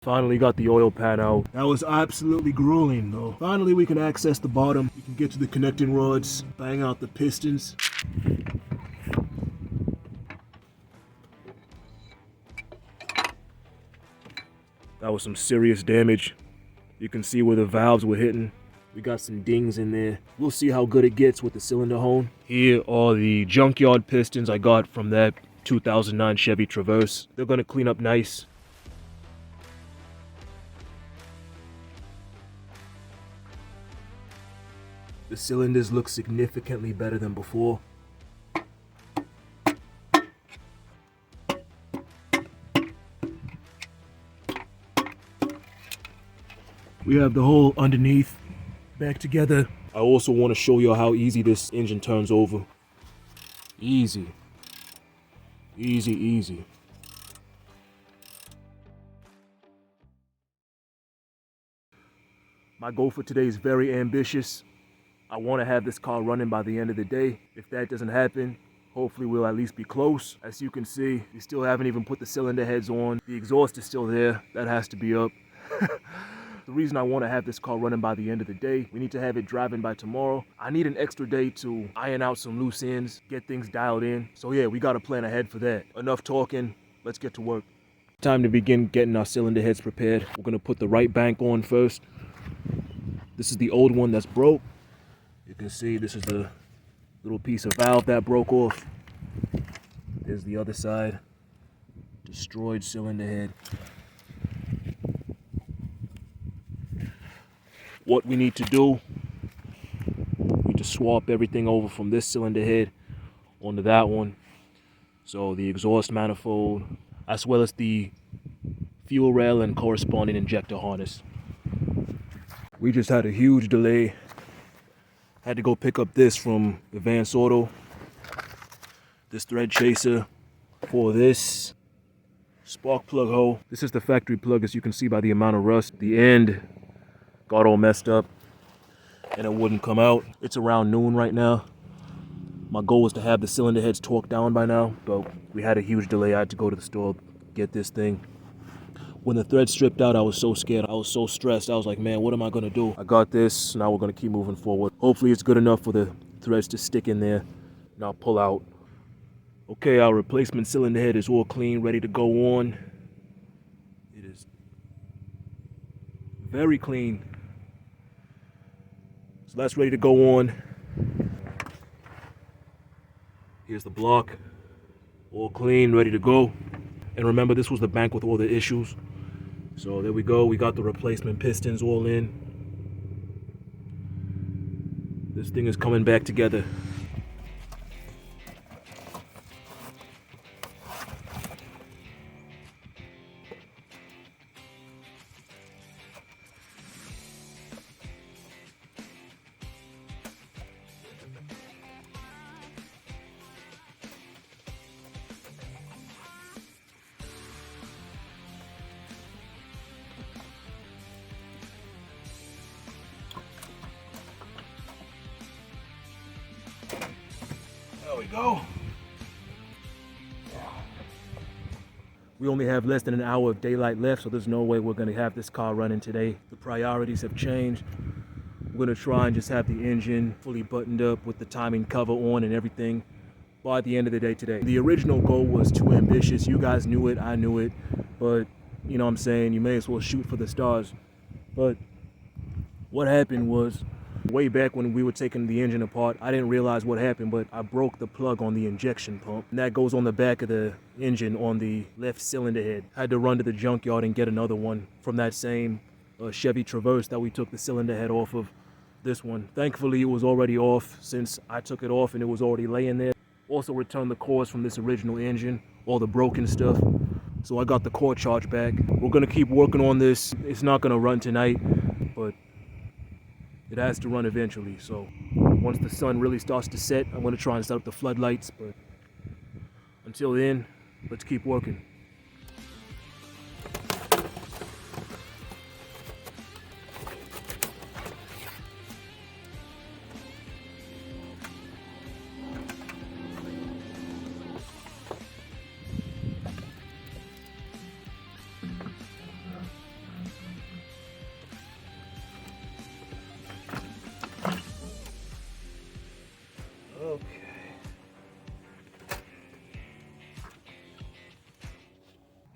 Finally got the oil pan out. That was absolutely grueling though. Finally we can access the bottom. We can get to the connecting rods, bang out the pistons. That was some serious damage. You can see where the valves were hitting. We got some dings in there. We'll see how good it gets with the cylinder hone. Here are the junkyard pistons I got from that 2009 Chevy Traverse. They're gonna clean up nice. The cylinders look significantly better than before. We have the hole underneath back together. I also want to show you how easy this engine turns over. Easy. Easy, easy. My goal for today is very ambitious. I want to have this car running by the end of the day. If that doesn't happen, hopefully we'll at least be close. As you can see, we still haven't even put the cylinder heads on. The exhaust is still there. That has to be up. The reason I want to have this car running by the end of the day, we need to have it driving by tomorrow. I need an extra day to iron out some loose ends, get things dialed in. So yeah, we got to plan ahead for that. Enough talking, let's get to work. Time to begin getting our cylinder heads prepared. We're going to put the right bank on first. This is the old one that's broke. You can see this is the little piece of valve that broke off. There's the other side. Destroyed cylinder head. What we need to do, we need to swap everything over from this cylinder head onto that one. So the exhaust manifold, as well as the fuel rail and corresponding injector harness. We just had a huge delay. Had to go pick up this from Advance Auto. This thread chaser for this spark plug hole. This is the factory plug, as you can see by the amount of rust. The end got all messed up and it wouldn't come out. It's around noon right now. My goal was to have the cylinder heads torqued down by now, but we had a huge delay. I had to go to the store, get this thing. When the thread stripped out, I was so scared. I was so stressed. I was like, man, what am I gonna do? I got this, now we're gonna keep moving forward. Hopefully it's good enough for the threads to stick in there and I'll pull out. Okay, our replacement cylinder head is all clean, ready to go on. It is very clean. So that's ready to go on. Here's the block, all clean, ready to go. And remember, this was the bank with all the issues. So there we go, we got the replacement pistons all in. This thing is coming back together. There we go. We only have less than an hour of daylight left, so there's no way we're gonna have this car running today. The priorities have changed. We're gonna try and just have the engine fully buttoned up with the timing cover on and everything by the end of the day today. The original goal was too ambitious. You guys knew it, I knew it, but you know what I'm saying, you may as well shoot for the stars. But what happened was, way back when we were taking the engine apart, I didn't realize what happened, but I broke the plug on the injection pump. And that goes on the back of the engine on the left cylinder head. I had to run to the junkyard and get another one from that same Chevy Traverse that we took the cylinder head off of. This one. Thankfully, it was already off since I took it off and it was already laying there. Also returned the cores from this original engine, all the broken stuff. So I got the core charge back. We're gonna keep working on this. It's not gonna run tonight, but it has to run eventually. So once the sun really starts to set, I'm gonna try and set up the floodlights, but until then, let's keep working.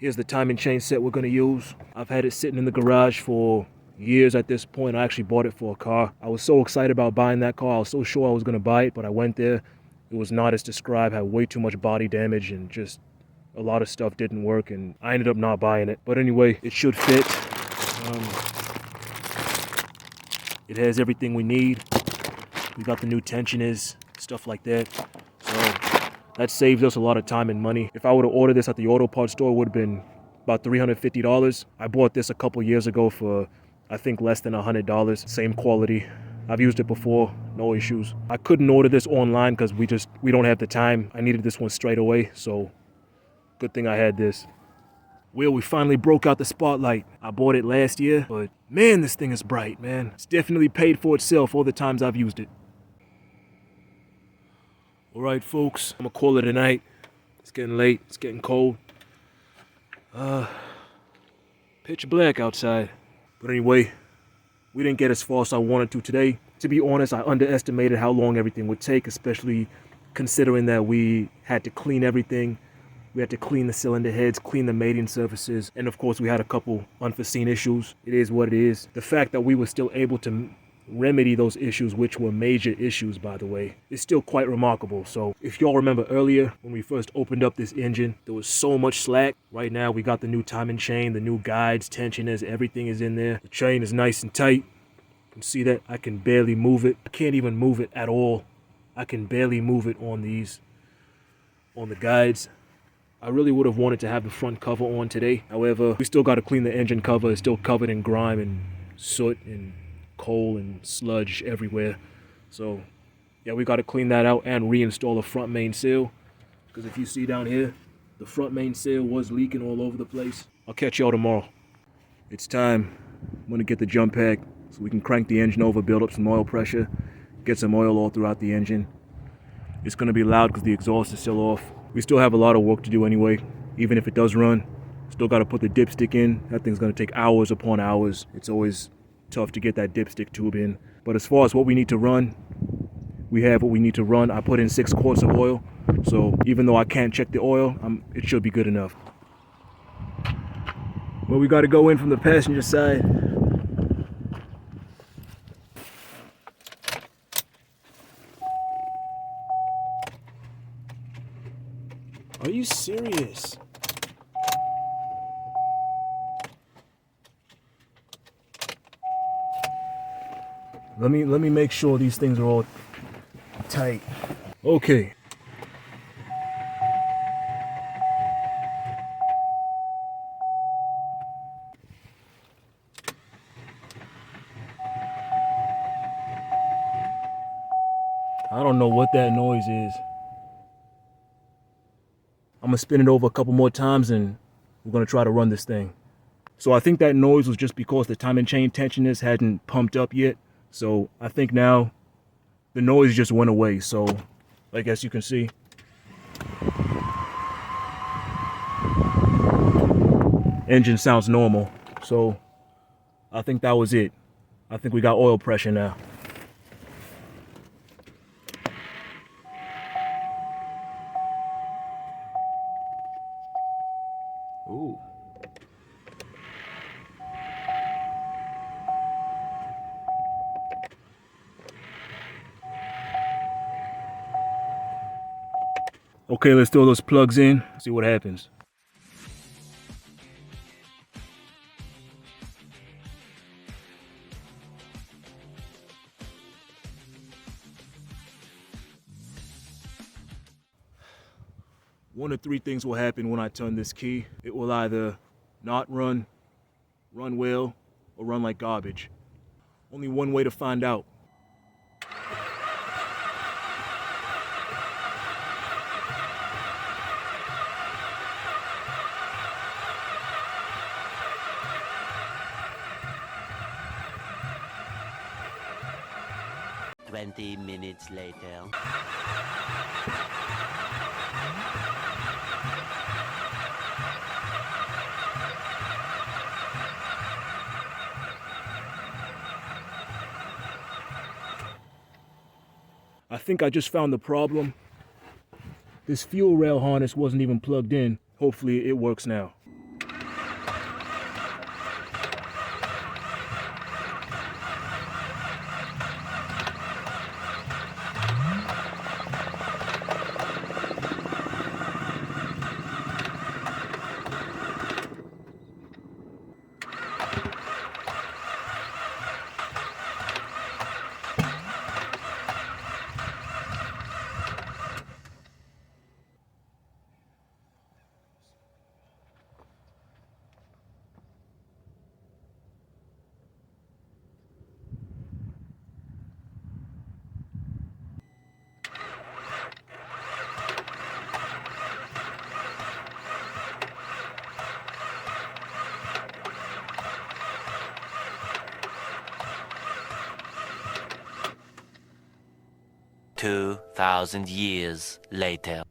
Here's the timing chain set we're gonna use. I've had it sitting in the garage for years at this point. I actually bought it for a car. I was so excited about buying that car. I was so sure I was gonna buy it, but I went there. It was not as described, had way too much body damage and just a lot of stuff didn't work, and I ended up not buying it. But anyway, it should fit. It has everything we need. We got the new tensioners, stuff like that. So that saves us a lot of time and money. If I would have ordered this at the auto parts store, it would have been about $350. I bought this a couple years ago for, I think, less than $100. Same quality. I've used it before, no issues. I couldn't order this online because we don't have the time. I needed this one straight away, so good thing I had this. Well, we finally broke out the spotlight. I bought it last year, but man, this thing is bright, man. It's definitely paid for itself all the times I've used it. All right, folks, I'm gonna call it a night. It's getting late, it's getting cold. Pitch black outside. But anyway, we didn't get as far as I wanted to today. To be honest, I underestimated how long everything would take, especially considering that we had to clean everything. We had to clean the cylinder heads, clean the mating surfaces, and of course we had a couple unforeseen issues. It is what it is. The fact that we were still able to remedy those issues, which were major issues, by the way, is still quite remarkable. So if y'all remember earlier when we first opened up this engine, there was so much slack. Right now we got the new timing chain, the new guides, tensioners, everything is in there. The chain is nice and tight. You can see that I can barely move it. I can't even move it at all. I can barely move it on the guides. I really would have wanted to have the front cover on today. However, we still got to clean the engine cover. It's still covered in grime and soot and coal and sludge everywhere. So yeah, we got to clean that out and reinstall the front main seal. Because if you see down here, the front main seal was leaking all over the place. I'll catch y'all tomorrow. It's time. I'm going to get the jump pack so we can crank the engine over, build up some oil pressure, get some oil all throughout the engine. It's going to be loud because the exhaust is still off. We still have a lot of work to do anyway, even if it does run. Still got to put the dipstick in. That thing's going to take hours upon hours. It's always tough to get that dipstick tube in. But as far as what we need to run, we have what we need to run. I put in 6 quarts of oil, so even though I can't check the oil, it should be good enough. Well, we got to go in from the passenger side. Are you serious? Let me make sure these things are all tight. Okay. I don't know what that noise is. I'm gonna spin it over a couple more times and we're gonna try to run this thing. So I think that noise was just because the timing chain tensioners hadn't pumped up yet. So I think now the noise just went away. So I guess you can see. Engine sounds normal. So I think that was it. I think we got oil pressure now. Ooh. Okay, let's throw those plugs in, see what happens. One of 3 things will happen when I turn this key. It will either not run, run well, or run like garbage. Only one way to find out. Twenty minutes later. I think I just found the problem. This fuel rail harness wasn't even plugged in. Hopefully it works now. 2,000 years later.